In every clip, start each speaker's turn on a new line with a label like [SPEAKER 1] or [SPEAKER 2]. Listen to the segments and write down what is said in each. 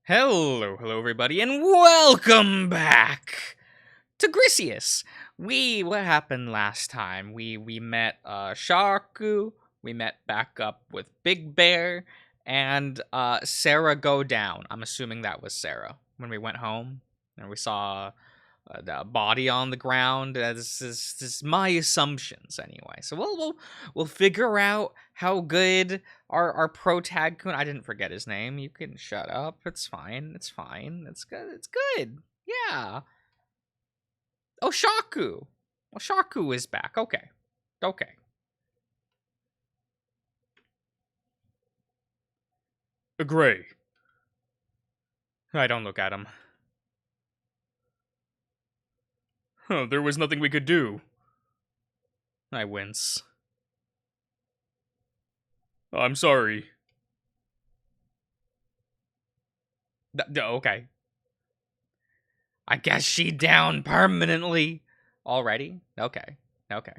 [SPEAKER 1] Hello everybody, and welcome back to Griseus. What happened last time? We met Sharku, we met back up with Big Bear, and Sarah go down. I'm assuming that was Sarah when we went home and we saw the body on the ground. This is my assumptions anyway. So we'll figure out how good our pro tag coon. I didn't forget his name. You can shut up. It's fine. It's fine. It's good. It's good. Yeah. Oh, Shaku. Well, Shaku is back. Okay. Okay. Gray. I don't look at him. Oh, there was nothing we could do. I wince. I'm sorry. Okay. I guess she down permanently. Already? Okay. Okay.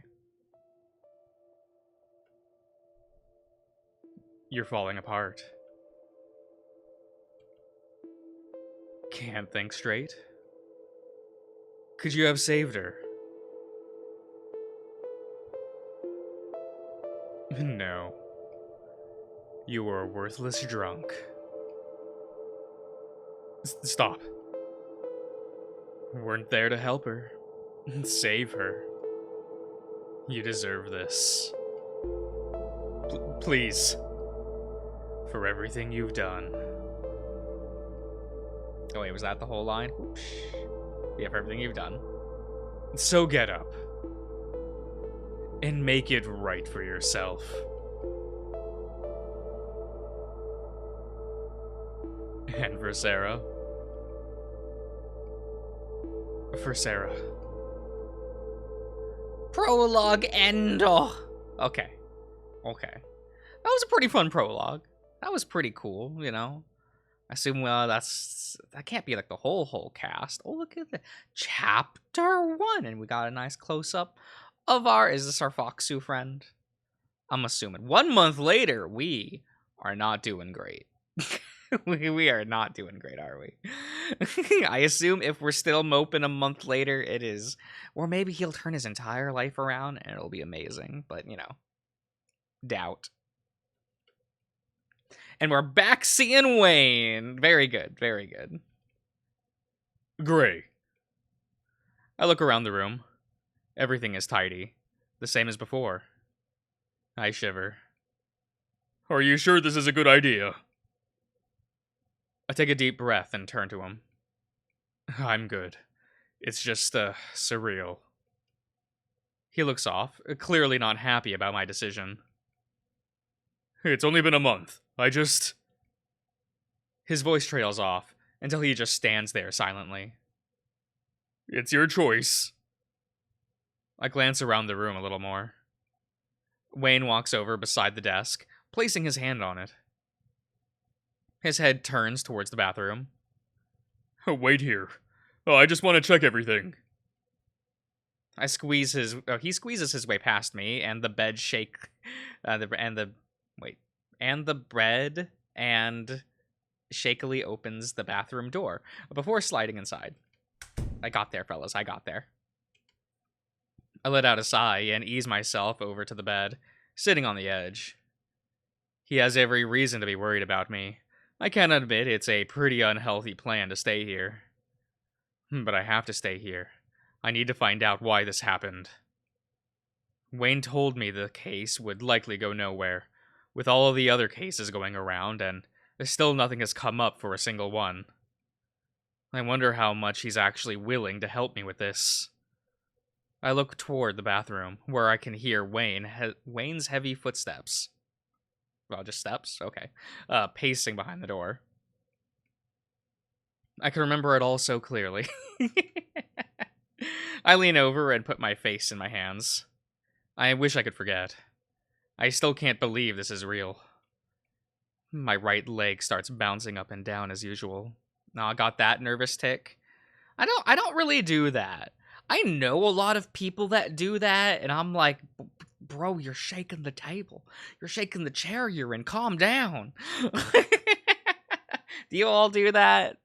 [SPEAKER 1] You're falling apart. Can't think straight. Could you have saved her? No. You were a worthless drunk. Stop. Weren't there to help her. Save her. You deserve this. Please. For everything you've done. Oh wait, was that the whole line? Yeah, for everything you've done. So get up. And make it right for yourself. And for Sarah. For Sarah. Prologue end. Oh. Okay. Okay. That was a pretty fun prologue. That was pretty cool, you know. I assume that can't be like the whole cast. Oh, look at the chapter 1, and we got a nice close up of is this our Foxu friend? I'm assuming. 1 month later, we are not doing great. we are not doing great, are we? I assume if we're still moping a month later, it is. Or maybe he'll turn his entire life around and it'll be amazing. But, you know, doubt. And we're back seeing Wayne. Very good, very good. Gray. I look around the room. Everything is tidy. The same as before. I shiver. Are you sure this is a good idea? I take a deep breath and turn to him. I'm good. It's just, surreal. He looks off, clearly not happy about my decision. It's only been a month. His voice trails off until he just stands there silently. It's your choice. I glance around the room a little more. Wayne walks over beside the desk, placing his hand on it. His head turns towards the bathroom. Wait here. I just want to check everything. He squeezes his way past me, and the bed and shakily opens the bathroom door before sliding inside. I got there, fellas. I got there. I let out a sigh and ease myself over to the bed, sitting on the edge. He has every reason to be worried about me. I can admit it's a pretty unhealthy plan to stay here. But I have to stay here. I need to find out why this happened. Wayne told me the case would likely go nowhere, with all of the other cases going around, and still nothing has come up for a single one. I wonder how much he's actually willing to help me with this. I look toward the bathroom, where I can hear Wayne's heavy footsteps. Well, just steps? Okay. Pacing behind the door. I can remember it all so clearly. I lean over and put my face in my hands. I wish I could forget. I still can't believe this is real. My right leg starts bouncing up and down as usual. Now I got that nervous tick. I don't really do that. I know a lot of people that do that, and I'm like, bro, you're shaking the table. You're shaking the chair you're in. Calm down. Do you all do that?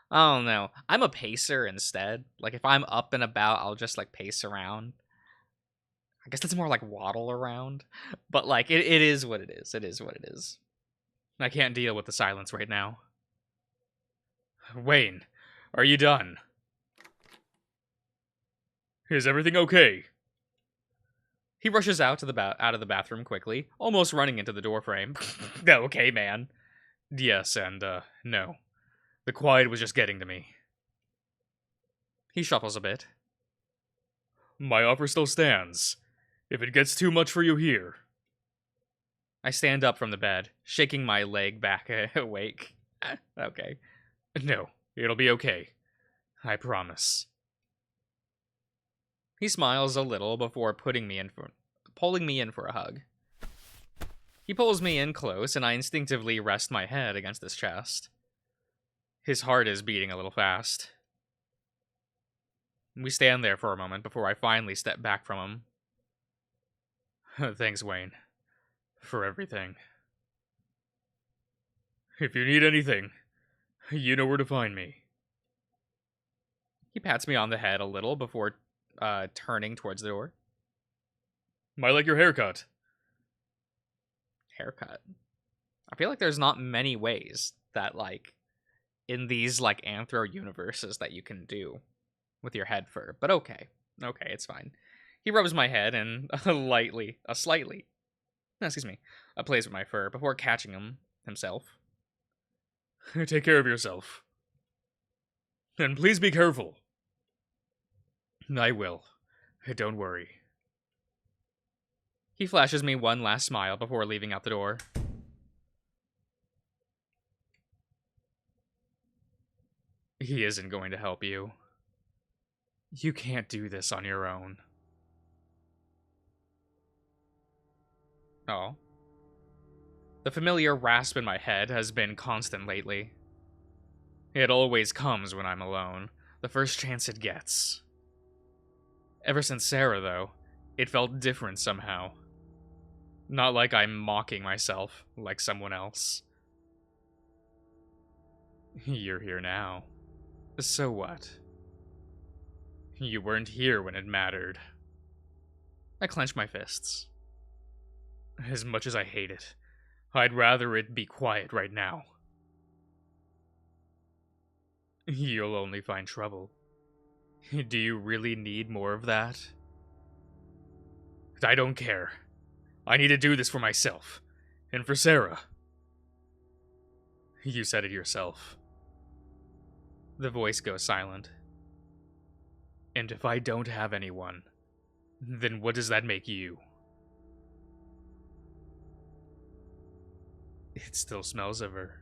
[SPEAKER 1] I don't know. I'm a pacer instead. Like, if I'm up and about, I'll just, like, pace around. I guess that's more like waddle around. But, like, it is what it is. It is what it is. I can't deal with the silence right now. Wayne, are you done? Is everything okay? He rushes out of the bathroom quickly, almost running into the doorframe. Okay, man. Yes, and, no. The quiet was just getting to me. He shuffles a bit. My offer still stands. If it gets too much for you here. I stand up from the bed, shaking my leg back awake. Okay. No, it'll be okay. I promise. He smiles a little before pulling me in for a hug. He pulls me in close, and I instinctively rest my head against his chest. His heart is beating a little fast. We stand there for a moment before I finally step back from him. Thanks, Wayne. For everything. If you need anything, you know where to find me. He pats me on the head a little before turning towards the door. Might like your haircut. Haircut? I feel like there's not many ways that, like, in these, like, anthro universes that you can do with your head fur. But okay. Okay, it's fine. He rubs my head and slightly, plays with my fur before catching himself. Take care of yourself. And please be careful. I will. Don't worry. He flashes me one last smile before leaving out the door. He isn't going to help you. You can't do this on your own. Oh. The familiar rasp in my head has been constant lately. It always comes when I'm alone, the first chance it gets. Ever since Sarah, though, it felt different somehow. Not like I'm mocking myself, like someone else. You're here now. So what? You weren't here when it mattered. I clench my fists. As much as I hate it, I'd rather it be quiet right now. You'll only find trouble. Do you really need more of that? I don't care. I need to do this for myself. And for Sarah. You said it yourself. The voice goes silent. And if I don't have anyone, then what does that make you? It still smells of her.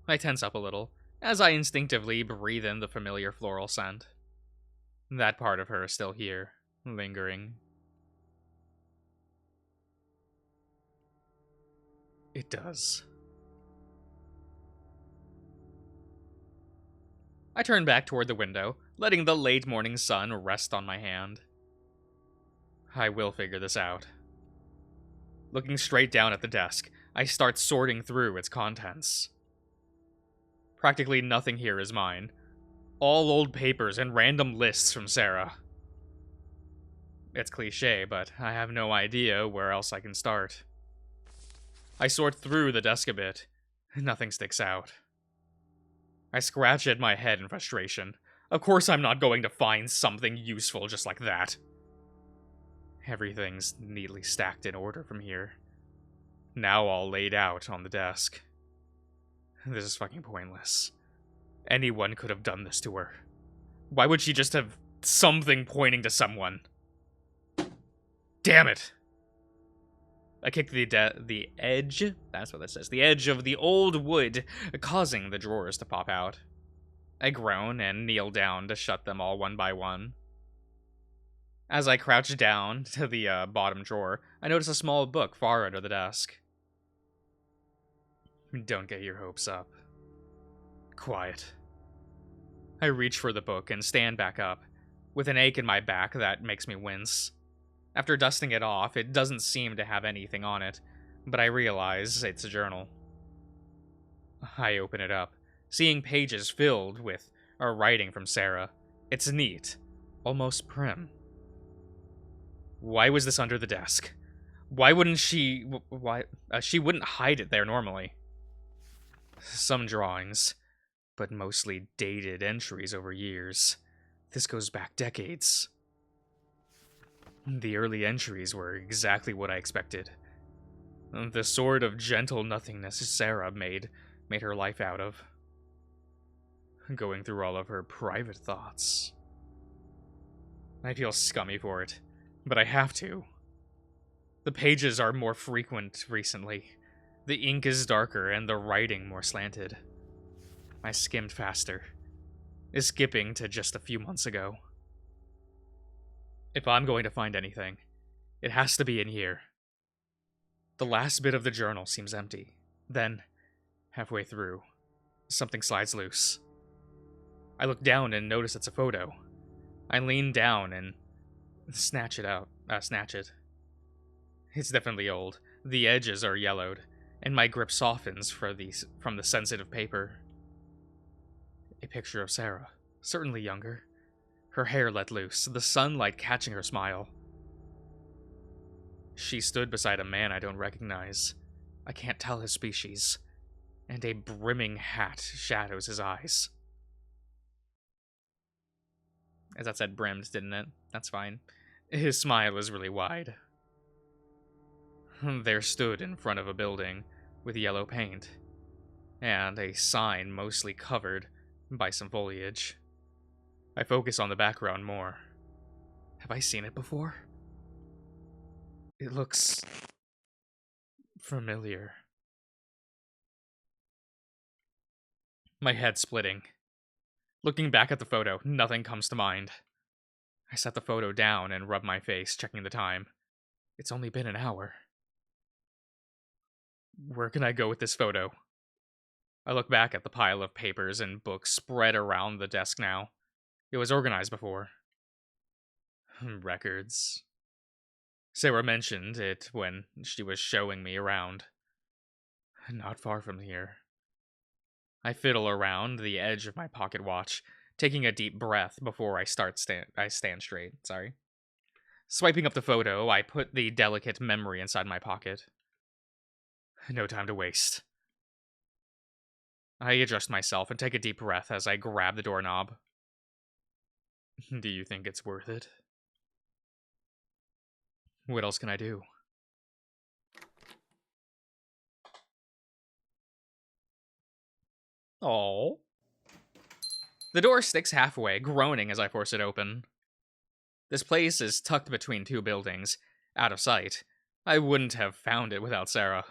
[SPEAKER 1] I tense up a little, as I instinctively breathe in the familiar floral scent. That part of her is still here, lingering. It does. I turn back toward the window, letting the late morning sun rest on my hand. I will figure this out. Looking straight down at the desk, I start sorting through its contents. Practically nothing here is mine. All old papers and random lists from Sarah. It's cliché, but I have no idea where else I can start. I sort through the desk a bit. Nothing sticks out. I scratch at my head in frustration. Of course I'm not going to find something useful just like that. Everything's neatly stacked in order from here. Now all laid out on the desk. This is fucking pointless. Anyone could have done this to her. Why would she just have something pointing to someone? Damn it! I kick the edge, that's what that says, the edge of the old wood, causing the drawers to pop out. I groan and kneel down to shut them all one by one. As I crouch down to the bottom drawer, I notice a small book far under the desk. Don't get your hopes up. Quiet. I reach for the book and stand back up, with an ache in my back that makes me wince. After dusting it off, it doesn't seem to have anything on it, but I realize it's a journal. I open it up, seeing pages filled with writing from Sarah. It's neat, almost prim. Why was this under the desk? Why wouldn't she... Why... she wouldn't hide it there normally. Some drawings, but mostly dated entries over years. This goes back decades. The early entries were exactly what I expected. The sort of gentle nothingness Sarah made her life out of. Going through all of her private thoughts. I feel scummy for it, but I have to. The pages are more frequent recently. The ink is darker and the writing more slanted. I skimmed faster, skipping to just a few months ago. If I'm going to find anything, it has to be in here. The last bit of the journal seems empty. Then, halfway through, something slides loose. I look down and notice it's a photo. I lean down and snatch it. It's definitely old. The edges are yellowed, and my grip softens from the sensitive paper. A picture of Sarah, certainly younger. Her hair let loose, the sunlight catching her smile. She stood beside a man I don't recognize. I can't tell his species, and a brimming hat shadows his eyes. As that said brimmed, didn't it? That's fine. His smile is really wide. There stood in front of a building with yellow paint, and a sign mostly covered by some foliage. I focus on the background more. Have I seen it before? It looks familiar. My head splitting. Looking back at the photo, nothing comes to mind. I set the photo down and rub my face, checking the time. It's only been an hour. Where can I go with this photo? I look back at the pile of papers and books spread around the desk now. It was organized before. Records. Sarah mentioned it when she was showing me around. Not far from here. I fiddle around the edge of my pocket watch, taking a deep breath before I stand straight. Sorry. Swiping up the photo, I put the delicate memory inside my pocket. No time to waste. I adjust myself and take a deep breath as I grab the doorknob. Do you think it's worth it? What else can I do? Oh. The door sticks halfway, groaning as I force it open. This place is tucked between two buildings, out of sight. I wouldn't have found it without Sarah.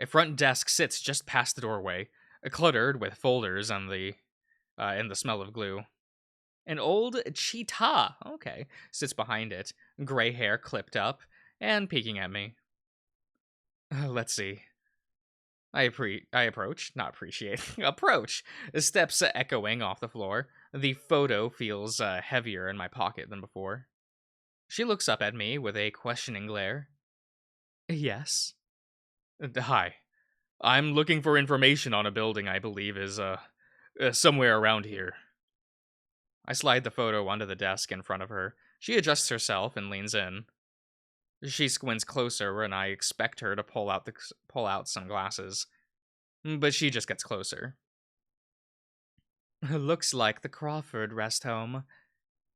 [SPEAKER 1] A front desk sits just past the doorway, cluttered with folders and the smell of glue. An old cheetah, sits behind it, gray hair clipped up, and peeking at me. Let's see. I approach, not appreciate, approach, steps echoing off the floor. The photo feels heavier in my pocket than before. She looks up at me with a questioning glare. Yes? Hi. I'm looking for information on a building I believe is, somewhere around here. I slide the photo onto the desk in front of her. She adjusts herself and leans in. She squints closer, and I expect her to pull out some glasses. But she just gets closer. Looks like the Crawford rest home.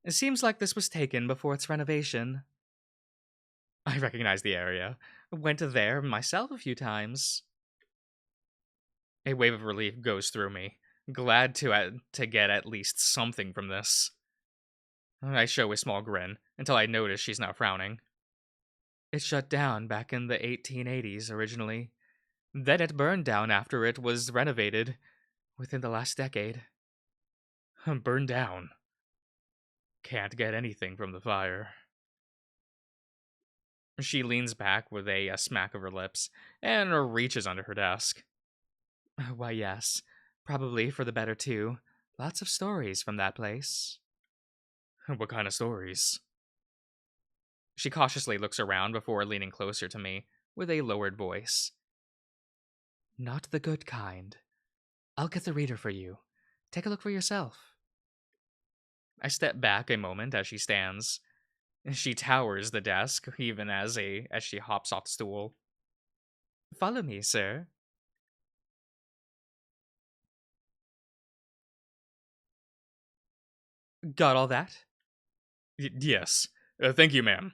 [SPEAKER 1] It seems like this was taken before its renovation. I recognize the area. Went there myself a few times. A wave of relief goes through me, glad to get at least something from this. I show a small grin, until I notice she's not frowning. It shut down back in the 1880s originally. Then it burned down after it was renovated within the last decade. Burned down. Can't get anything from the fire. She leans back with a smack of her lips and reaches under her desk. Why, yes. Probably for the better, too. Lots of stories from that place. What kind of stories? She cautiously looks around before leaning closer to me with a lowered voice. Not the good kind. I'll get the reader for you. Take a look for yourself. I step back a moment as she stands. She towers the desk, even as she hops off the stool. Follow me, sir. Got all that? Yes. Thank you, ma'am.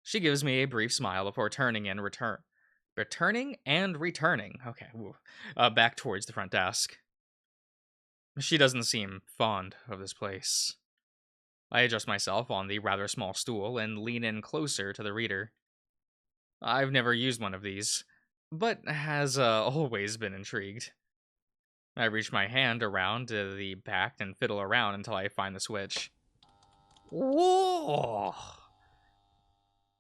[SPEAKER 1] She gives me a brief smile before returning and returning. Okay, back towards the front desk. She doesn't seem fond of this place. I adjust myself on the rather small stool and lean in closer to the reader. I've never used one of these, but has always been intrigued. I reach my hand around to the back and fiddle around until I find the switch. Whoa!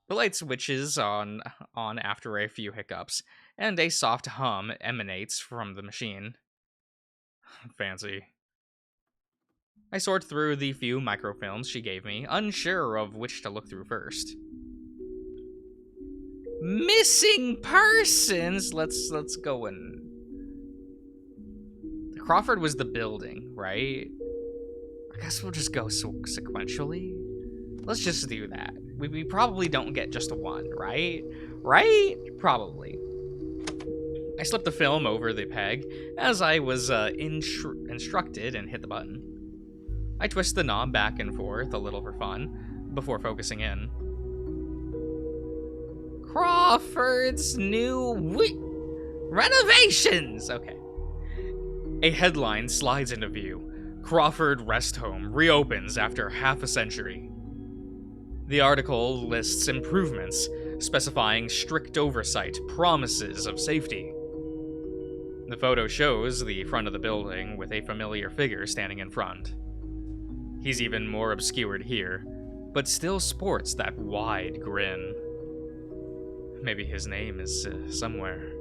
[SPEAKER 1] The light switches on after a few hiccups, and a soft hum emanates from the machine. Fancy. I sort through the few microfilms she gave me, unsure of which to look through first. Missing persons! Let's go in. Crawford was the building, right? I guess we'll just go sequentially. Let's just do that. We probably don't get just one, right? Right? Probably. I slipped the film over the peg as I was instructed and hit the button. I twist the knob back and forth a little for fun before focusing in. Crawford's new renovations! Okay. A headline slides into view. Crawford Rest Home reopens after half a century. The article lists improvements, specifying strict oversight, promises of safety. The photo shows the front of the building with a familiar figure standing in front. He's even more obscured here, but still sports that wide grin. Maybe his name is somewhere.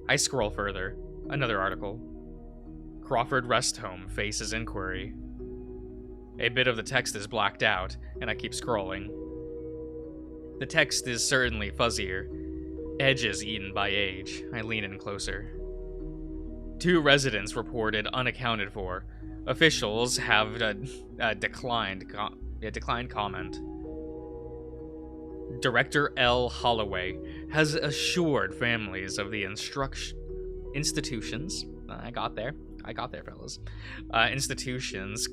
[SPEAKER 1] I scroll further. Another article. Crawford Rest Home faces inquiry. A bit of the text is blacked out, and I keep scrolling. The text is certainly fuzzier. Edges eaten by age. I lean in closer. 2 residents reported unaccounted for. Officials have declined comment. Director L. Holloway has assured families of the institutions. I got there, fellas. Institutions.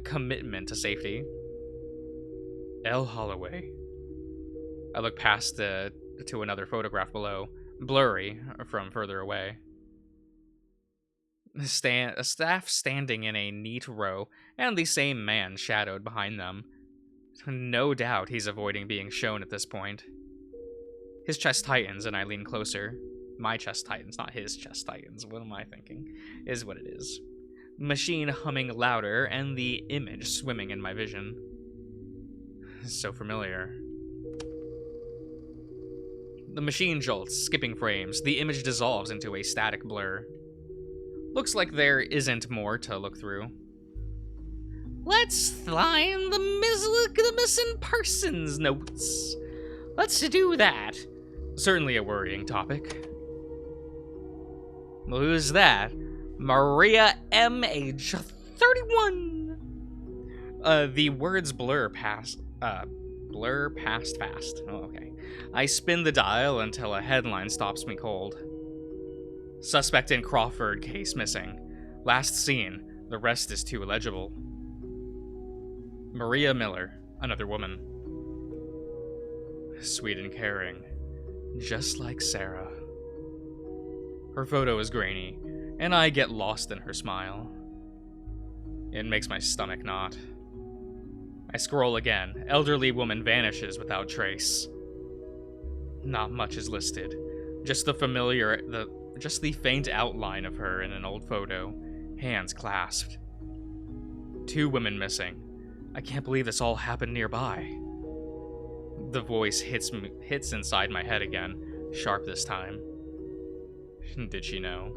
[SPEAKER 1] Commitment to safety. L. Holloway. I look past to another photograph below, blurry from further away. A staff standing in a neat row, and the same man shadowed behind them. No doubt he's avoiding being shown at this point. His chest tightens, and I lean closer. My chest tightens, not his chest tightens. What am I thinking? Is what it is. Machine humming louder, and the image swimming in my vision. So familiar. The machine jolts, skipping frames. The image dissolves into a static blur. Looks like there isn't more to look through. Let's find the missing persons notes. Let's do that. Certainly a worrying topic. Well, who's that? Maria M. age 31. The words blur past fast. Oh, okay. I spin the dial until a headline stops me cold. Suspect in Crawford case missing. Last seen. The rest is too illegible. Maria Miller, another woman. Sweet and caring. Just like Sarah. Her photo is grainy, and I get lost in her smile. It makes my stomach knot. I scroll again. Elderly woman vanishes without trace. Not much is listed. Just the faint outline of her in an old photo, hands clasped. 2 women missing. I can't believe this all happened nearby. The voice hits inside my head again, sharp this time. Did she know?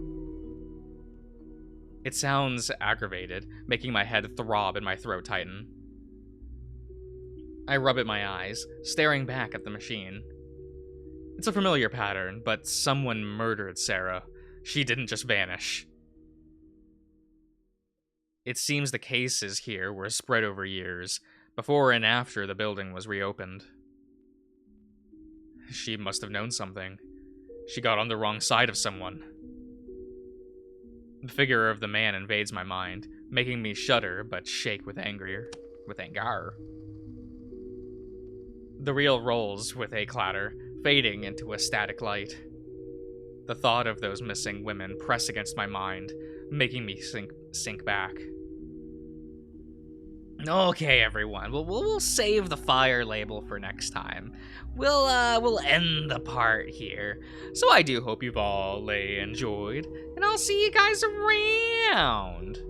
[SPEAKER 1] It sounds aggravated, making my head throb and my throat tighten. I rub at my eyes, staring back at the machine. It's a familiar pattern, but someone murdered Sarah. She didn't just vanish. It seems the cases here were spread over years, before and after the building was reopened. She must have known something. She got on the wrong side of someone. The figure of the man invades my mind, making me shudder but shake with anger. The reel rolls with a clatter, fading into a static light. The thought of those missing women press against my mind, making me sink back. Okay, everyone. We'll save the fire label for next time. We'll end the part here. So I do hope you've all enjoyed, and I'll see you guys around.